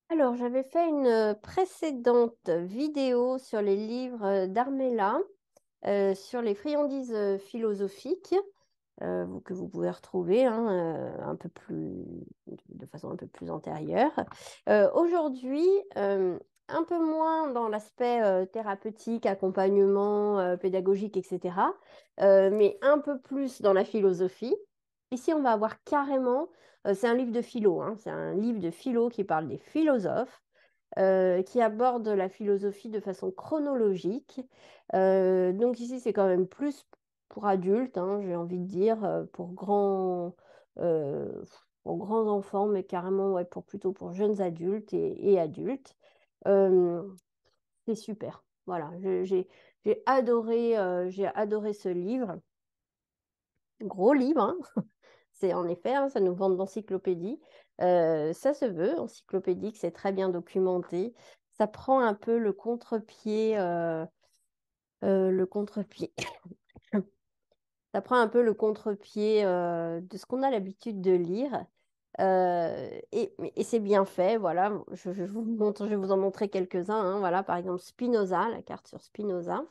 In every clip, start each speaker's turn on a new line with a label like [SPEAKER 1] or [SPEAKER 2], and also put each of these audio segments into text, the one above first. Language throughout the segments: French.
[SPEAKER 1] Alors, j'avais fait une précédente vidéo sur les livres d'Armella, sur les friandises philosophiques, que vous pouvez retrouver hein, un peu plus, de façon un peu plus antérieure. Aujourd'hui, un peu moins dans l'aspect thérapeutique, accompagnement pédagogique, etc., mais un peu plus dans la philosophie. Ici, on va avoir carrément, c'est un livre de philo, hein, c'est un livre de philo qui parle des philosophes, qui aborde la philosophie de façon chronologique. Donc ici, c'est quand même plus pour adultes, hein, j'ai envie de dire, euh, pour grands enfants, mais carrément ouais, plutôt pour jeunes adultes et adultes. Euh, c'est super. Voilà, j'ai adoré ce livre. Gros livre, hein. C'est en effet, hein, ça nous vend de l'encyclopédie. Ça se veut, encyclopédique, c'est très bien documenté. Ça prend un peu le contre-pied. Ça prend un peu le contre-pied de ce qu'on a l'habitude de lire. Et c'est bien fait, voilà. Je vais vous en montrer quelques-uns, hein. Voilà, par exemple, Spinoza, la carte sur Spinoza.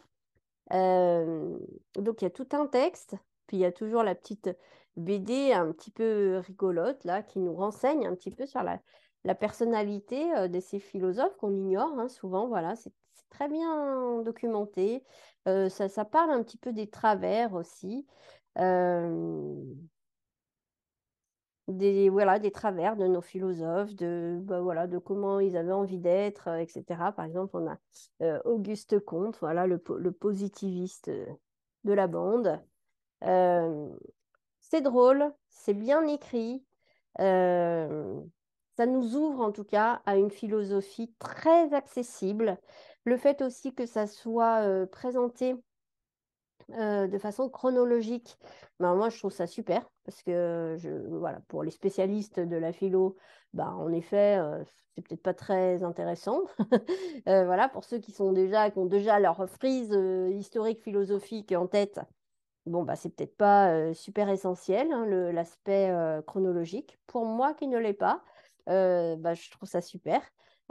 [SPEAKER 1] Euh, donc, il y a tout un texte, puis il y a toujours la petite BD un petit peu rigolote, là, qui nous renseigne un petit peu sur la personnalité de ces philosophes qu'on ignore hein, souvent. Voilà, c'est très bien documenté. Ça parle un petit peu des travers aussi. Euh, voilà, des travers de nos philosophes, bah, voilà, de comment ils avaient envie d'être, etc. Par exemple, on a Auguste Comte, voilà, le positiviste de la bande. Euh, c'est drôle, c'est bien écrit. euh, Ça nous ouvre en tout cas à une philosophie très accessible. Le fait aussi que ça soit présenté de façon chronologique. Ben, moi, je trouve ça super parce que voilà, pour les spécialistes de la philo, ben, en effet, c'est peut-être pas très intéressant. Voilà, pour ceux qui ont déjà leur frise historique philosophique en tête, bon, bah, c'est peut-être pas super essentiel, hein, l'aspect chronologique. Pour moi qui ne l'ai pas, bah, je trouve ça super.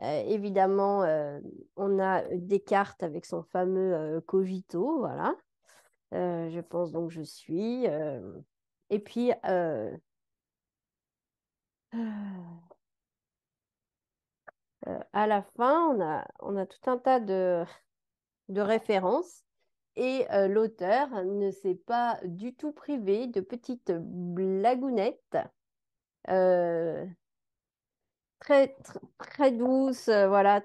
[SPEAKER 1] Évidemment, on a Descartes avec son fameux cogito, voilà. Je pense donc je suis. Et puis, à la fin, on a tout un tas de références. Et l'auteur ne s'est pas du tout privé de petites blagounettes euh, très douces, voilà,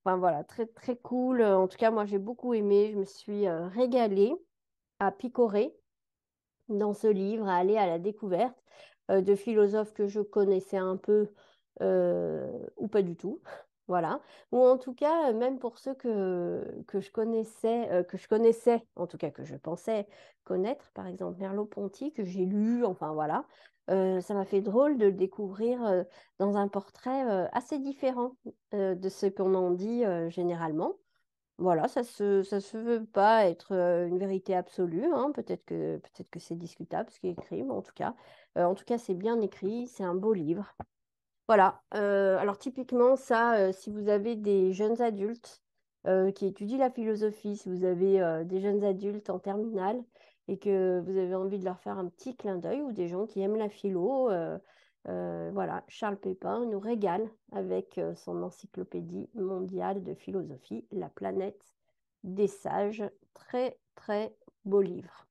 [SPEAKER 1] enfin, voilà, très cool. En tout cas, moi, j'ai beaucoup aimé. Je me suis régalée à picorer dans ce livre, à aller à la découverte de philosophes que je connaissais un peu ou pas du tout. Voilà. Ou en tout cas, même pour ceux que je connaissais, en tout cas que je pensais connaître, par exemple Merleau-Ponty, que j'ai lu, enfin voilà. Ça m'a fait drôle de le découvrir dans un portrait assez différent de ce qu'on en dit généralement. Voilà, ça se veut pas être une vérité absolue, hein. Peut-être que c'est discutable ce qui est écrit, mais en tout cas, c'est bien écrit, c'est un beau livre. Voilà. Alors typiquement, ça, si vous avez des jeunes adultes qui étudient la philosophie, si vous avez des jeunes adultes en terminale et que vous avez envie de leur faire un petit clin d'œil ou des gens qui aiment la philo, voilà, Charles Pépin nous régale avec son encyclopédie mondiale de philosophie, La planète des sages. Très, très beau livre.